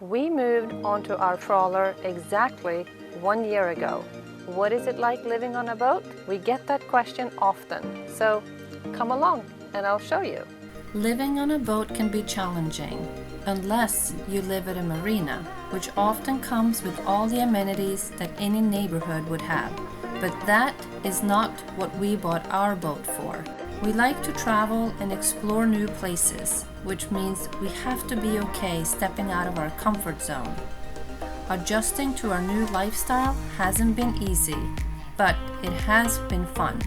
We moved onto our trawler exactly 1 year ago. What is it like living on a boat? We get that question often, so come along and I'll show you. Living on a boat can be challenging, unless you live at a marina, which often comes with all the amenities that any neighborhood would have. But that is not what we bought our boat for. We like to travel and explore new places, which means we have to be okay stepping out of our comfort zone. Adjusting to our new lifestyle hasn't been easy, but it has been fun.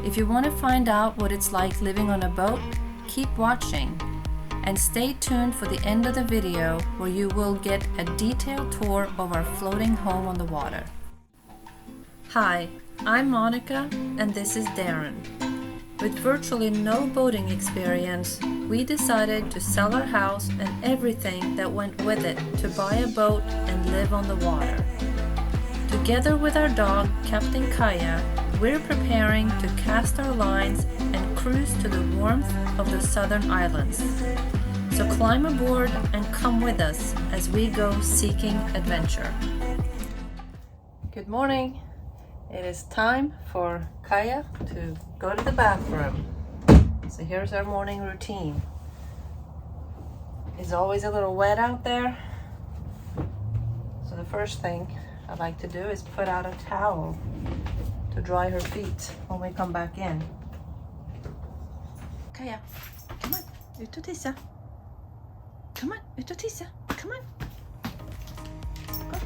If you want to find out what it's like living on a boat, keep watching and stay tuned for the end of the video where you will get a detailed tour of our floating home on the water. Hi, I'm Monica and this is Darren. With virtually no boating experience, we decided to sell our house and everything that went with it to buy a boat and live on the water. Together with our dog, Captain Kaya, we're preparing to cast our lines and cruise to the warmth of the southern islands. So climb aboard and come with us as we go seeking adventure. Good morning. It is time for Kaya to go to the bathroom. So here's our morning routine. It's always a little wet out there. So the first thing I like to do is put out a towel to dry her feet when we come back in. Kaya, come on, ut och tissa. Come on, ut och tissa. Come on. Go.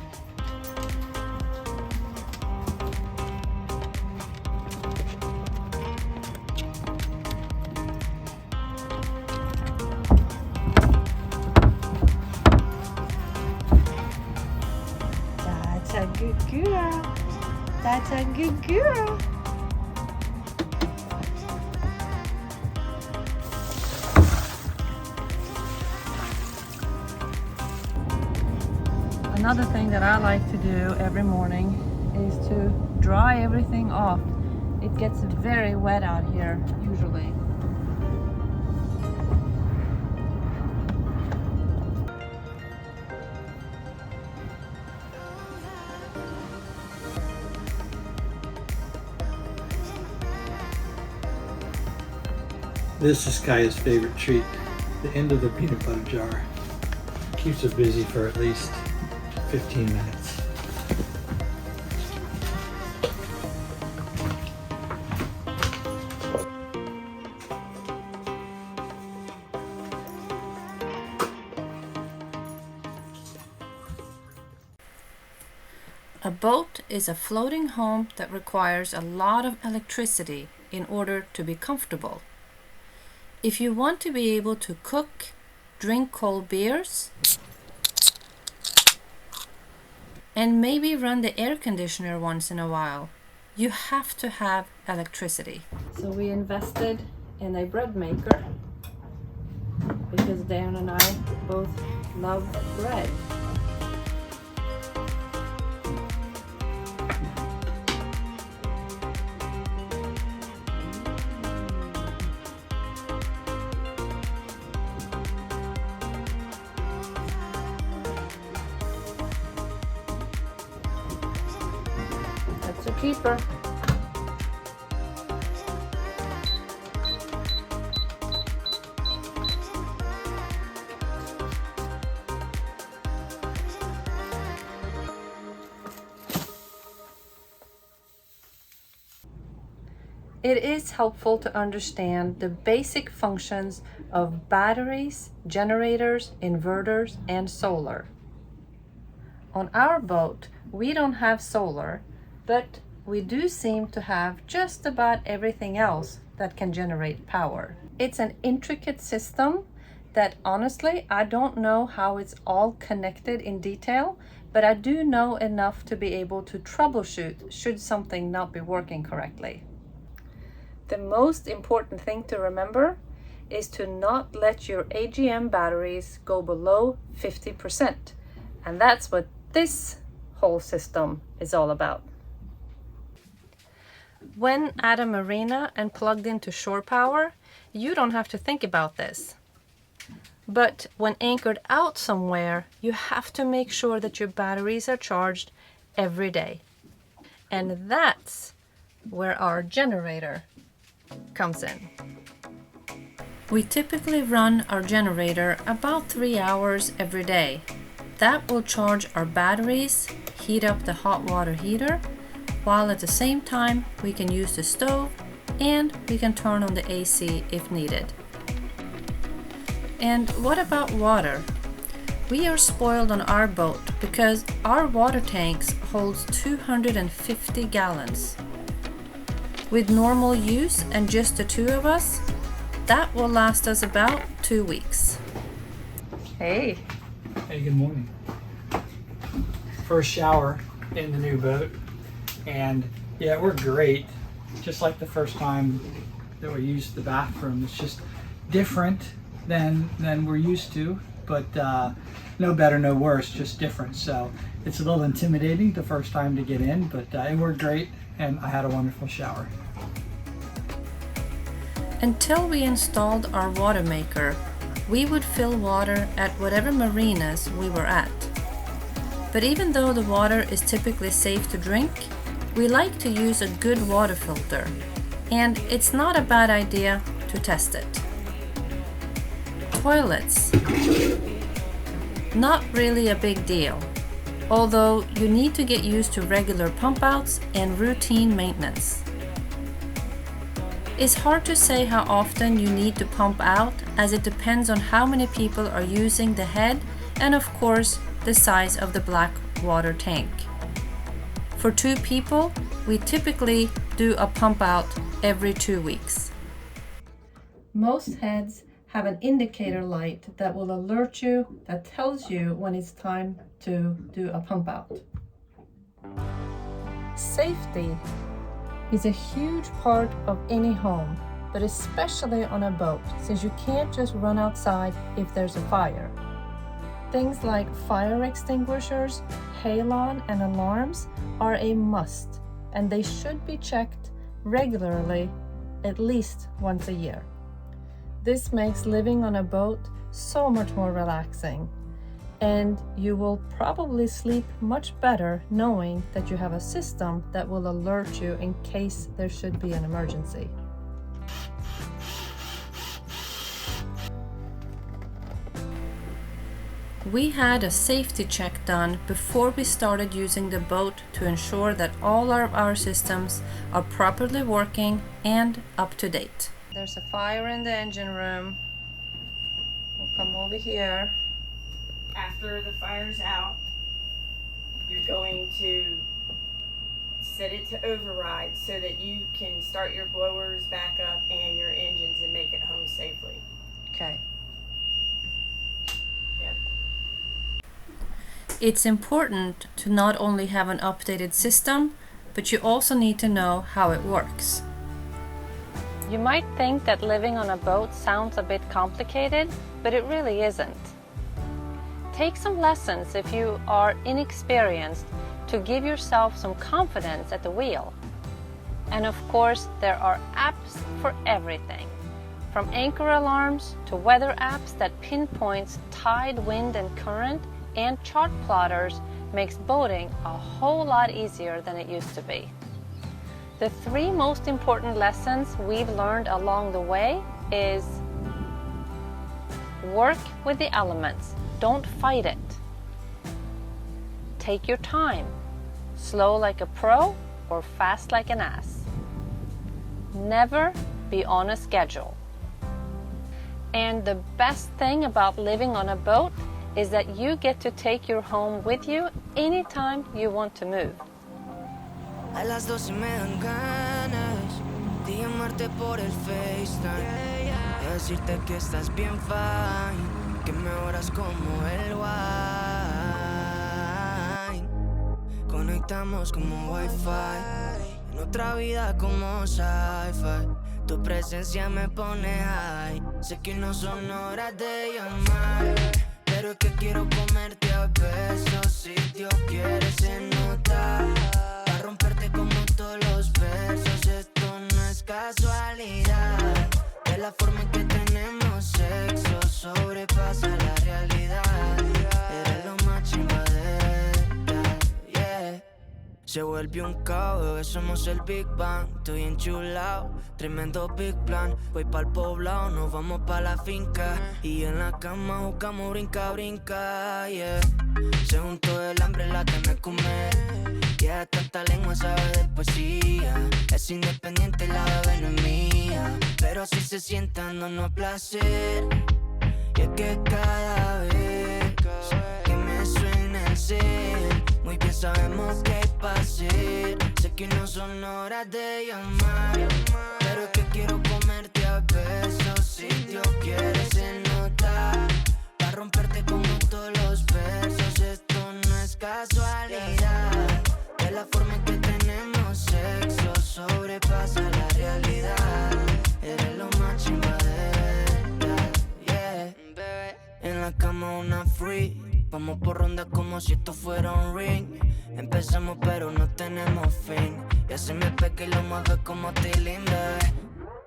That's a good girl. That's a good girl. Another thing that I like to do every morning is to dry everything off. It gets very wet out here usually. This is Kaya's favorite treat, the end of the peanut butter jar. Keeps her busy for at least 15 minutes. A boat is a floating home that requires a lot of electricity in order to be comfortable. If you want to be able to cook, drink cold beers, and maybe run the air conditioner once in a while, you have to have electricity. So we invested in a bread maker because Dan and I both love bread. That's a keeper. It is helpful to understand the basic functions of batteries, generators, inverters, and solar. On our boat, we don't have solar, but we do seem to have just about everything else that can generate power. It's an intricate system that honestly, I don't know how it's all connected in detail, but I do know enough to be able to troubleshoot should something not be working correctly. The most important thing to remember is to not let your AGM batteries go below 50%. And that's what this whole system is all about. When at a marina and plugged into shore power, you don't have to think about this. But when anchored out somewhere, you have to make sure that your batteries are charged every day. And that's where our generator comes in. We typically run our generator about 3 hours every day. That will charge our batteries, heat up the hot water heater, while at the same time we can use the stove and we can turn on the AC if needed. And what about water? We are spoiled on our boat because our water tanks holds 250 gallons. With normal use and just the two of us, that will last us about 2 weeks. Hey, Hey, good morning. First shower in the new boat, and yeah, it worked great. Just like the first time that we used the bathroom. It's just different than we're used to, but no better, no worse, just different. So it's a little intimidating the first time to get in, but it worked great, and I had a wonderful shower. Until we installed our water maker, we would fill water at whatever marinas we were at. But even though the water is typically safe to drink, we like to use a good water filter, and it's not a bad idea to test it. Toilets. Not really a big deal, although you need to get used to regular pump outs and routine maintenance. It's hard to say how often you need to pump out, as it depends on how many people are using the head and of course the size of the black water tank. For 2 people, we typically do a pump out every 2 weeks. Most heads have an indicator light that will alert you, that tells you when it's time to do a pump out. Safety is a huge part of any home, but especially on a boat, since you can't just run outside if there's a fire. Things like fire extinguishers, halon, and alarms are a must, and they should be checked regularly, at least once a year. This makes living on a boat so much more relaxing, and you will probably sleep much better knowing that you have a system that will alert you in case there should be an emergency. We had a safety check done before we started using the boat to ensure that all of our systems are properly working and up to date. There's a fire in the engine room. We'll come over here. After the fire's out, you're going to set it to override so that you can start your blowers back up and your engines and make it home safely. Okay. Yep. It's important to not only have an updated system, but you also need to know how it works. you might think that living on a boat sounds a bit complicated, but it really isn't. Take some lessons if you are inexperienced to give yourself some confidence at the wheel. And of course, there are apps for everything. From anchor alarms to weather apps that pinpoints tide, wind and current, and chart plotters makes boating a whole lot easier than it used to be. The three most important lessons we've learned along the way is work with the elements, don't fight it. Take your time, slow like a pro or fast like an ass. Never be on a schedule. And the best thing about living on a boat is that you get to take your home with you anytime you want to move. A las 12 me dan ganas de llamarte por el FaceTime, a decirte que estás bien fine, que me oras como el wine. Conectamos como Wi-Fi, en otra vida como sci-fi. Tu presencia me pone high. Sé que no son horas de llamar, pero es que quiero comerte a besos. Si Dios quiere se nota, pa' romperte como todos los versos. Esto no es casualidad, de la forma en que tenemos sexo. sobrepasa la realidad. Eres lo más chimba de verdad, yeah. Se vuelve un caos, bebé, somos el Big Bang. Estoy enchulado, tremendo big plan. Voy pa'l poblado, nos vamos pa' la finca. Y en la cama jugamos brinca, brinca, yeah. Se juntó el hambre, la que me come. Yeah, tanta lengua sabe de poesía. Es independiente, la bebé no es mía. Pero así se sienta dándonos placer. Y es que cada vez que me suena el cel, muy bien sabemos que hay pa' hacer. Sé que no son horas de llamar, pero es que quiero comerte a besos. Si Dios quiere se nota, pa' romperte como todos los versos. Esto no es casualidad, de la forma en que tenemos sexo sobrepasa la realidad. Eres lo más chimba de verdad, yeah. En la cama una free, vamos por ronda como si esto fuera un ring. Empezamos pero no tenemos fin. Ya se me peca y lo mueve como Tilín, bebé.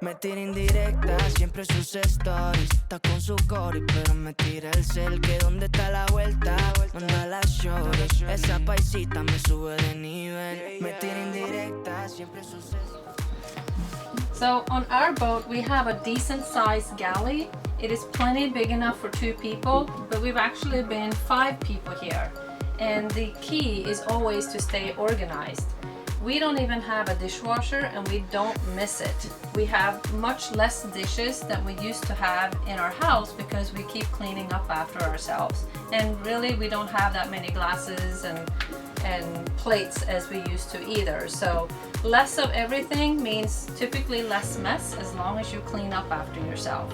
Me tira indirecta, siempre sus stories. Está con su cori, pero me tira el cel. Que dónde está la vuelta, manda la shorty. Esa paisita me sube de nivel. Me tira indirecta, siempre sus stories. So on our boat we have a decent sized galley. It is plenty big enough for 2 people, but we've actually been 5 people here. And the key is always to stay organized. We don't even have a dishwasher and we don't miss it. We have much less dishes than we used to have in our house because we keep cleaning up after ourselves. And really we don't have that many glasses and plates as we used to either. So less of everything means typically less mess as long as you clean up after yourself.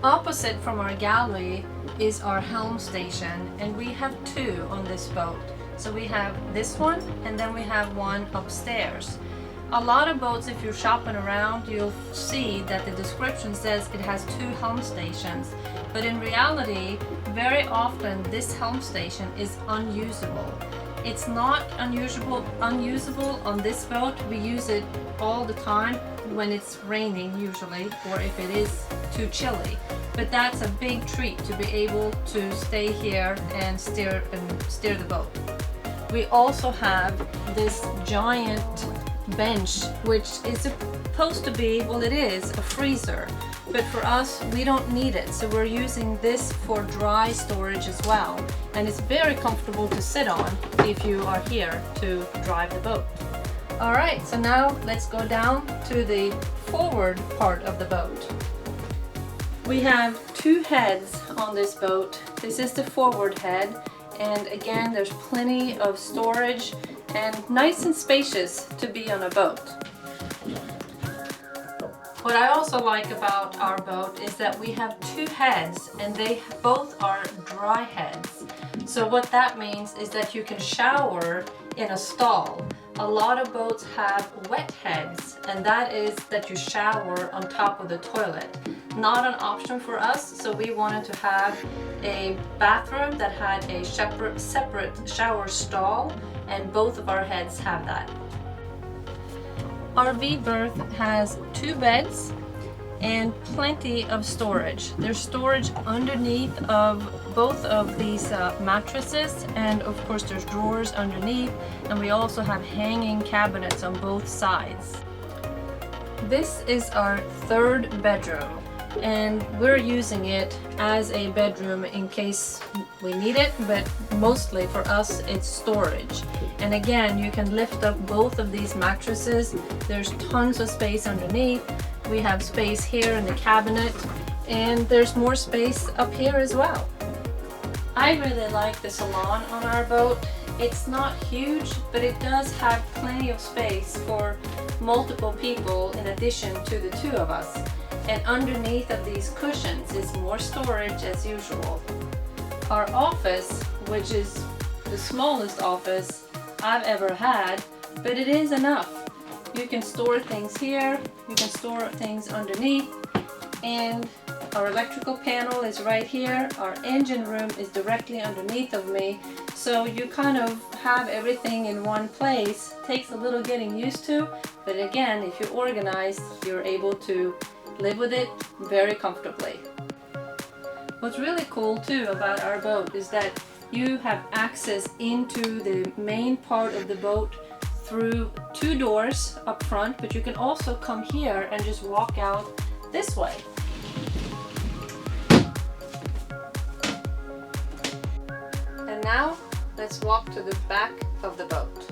Opposite from our galley is our helm station, and we have 2 on this boat. So we have this one and then we have one upstairs. A lot of boats, if you're shopping around, you'll see that the description says it has 2 helm stations, but in reality very often this helm station is unusable. It's not unusable on this boat. We use it all the time when it's raining usually, or if it is too chilly. But that's a big treat to be able to stay here and steer the boat. We also have this giant bench, which is supposed to be, well, it is a freezer, but for us we don't need it, so we're using this for dry storage as well, and it's very comfortable to sit on if you are here to drive the boat. All right, so now let's go down to the forward part of the boat. We have 2 heads on this boat. This is the forward head, and again there's plenty of storage and nice and spacious to be on a boat. What I also like about our boat is that we have 2 heads and they both are dry heads. So what that means is that you can shower in a stall. A lot of boats have wet heads, and that is that you shower on top of the toilet. Not an option for us, so we wanted to have a bathroom that had a separate shower stall, and both of our heads have that. Our V berth has 2 beds and plenty of storage. There's storage underneath of both of these mattresses, and of course there's drawers underneath, and we also have hanging cabinets on both sides. This is our 3rd bedroom, and we're using it as a bedroom in case we need it, but mostly for us it's storage. And again, you can lift up both of these mattresses. There's tons of space underneath. We have space here in the cabinet, and there's more space up here as well. I really like the salon on our boat. It's not huge, but it does have plenty of space for multiple people in addition to the 2 of us. And underneath of these cushions is more storage as usual. Our office, which is the smallest office I've ever had, but it is enough. You can store things here, you can store things underneath, and our electrical panel is right here. Our engine room is directly underneath of me, so you kind of have everything in one place. Takes a little getting used to, but again, if you're organized, you're able to live with it very comfortably. What's really cool too about our boat is that you have access into the main part of the boat through 2 doors up front, but you can also come here and just walk out this way. And now let's walk to the back of the boat.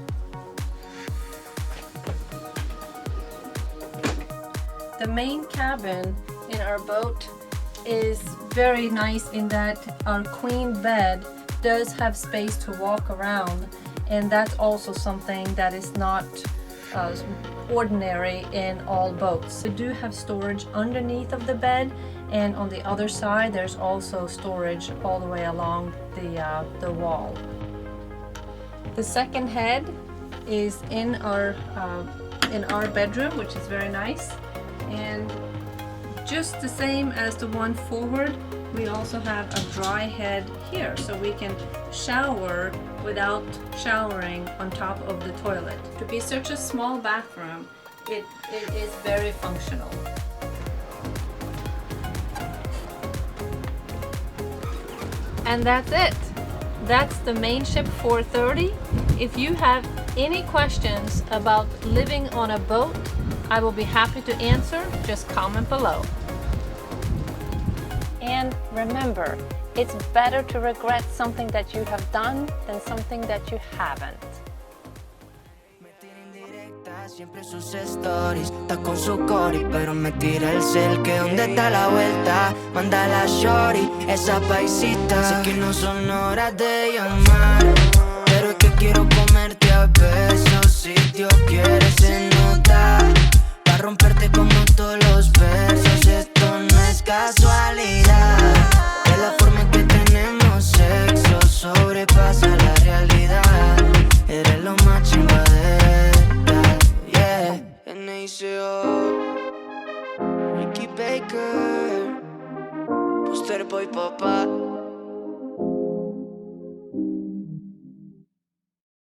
The main cabin in our boat is very nice in that our queen bed does have space to walk around, and that's also something that is not ordinary in all boats. We do have storage underneath of the bed, and on the other side there's also storage all the way along the wall. The second head is in our bedroom, which is very nice, and just the same as the one forward, we also have a dry head here, so we can shower without showering on top of the toilet. To be such a small bathroom, it is very functional. And that's it. That's the Mainship 430. If you have any questions about living on a boat, I will be happy to answer. Just comment below. And remember, it's better to regret something that you have done than something that you haven't. Siempre sus stories, está con su cori, pero me tira el cel, que dónde está la vuelta, manda la shorty, esa paisita. Sé que no son horas de llamar, pero es que quiero comerte a besos, si Dios quiere se nota, pa' romperte como todos los versos, esto no es casualidad, de la forma en que tenemos sexo, sobrepasa la realidad, eres lo más chimba de N.I.C.O. Ricky Baker, Poster Boy Papá.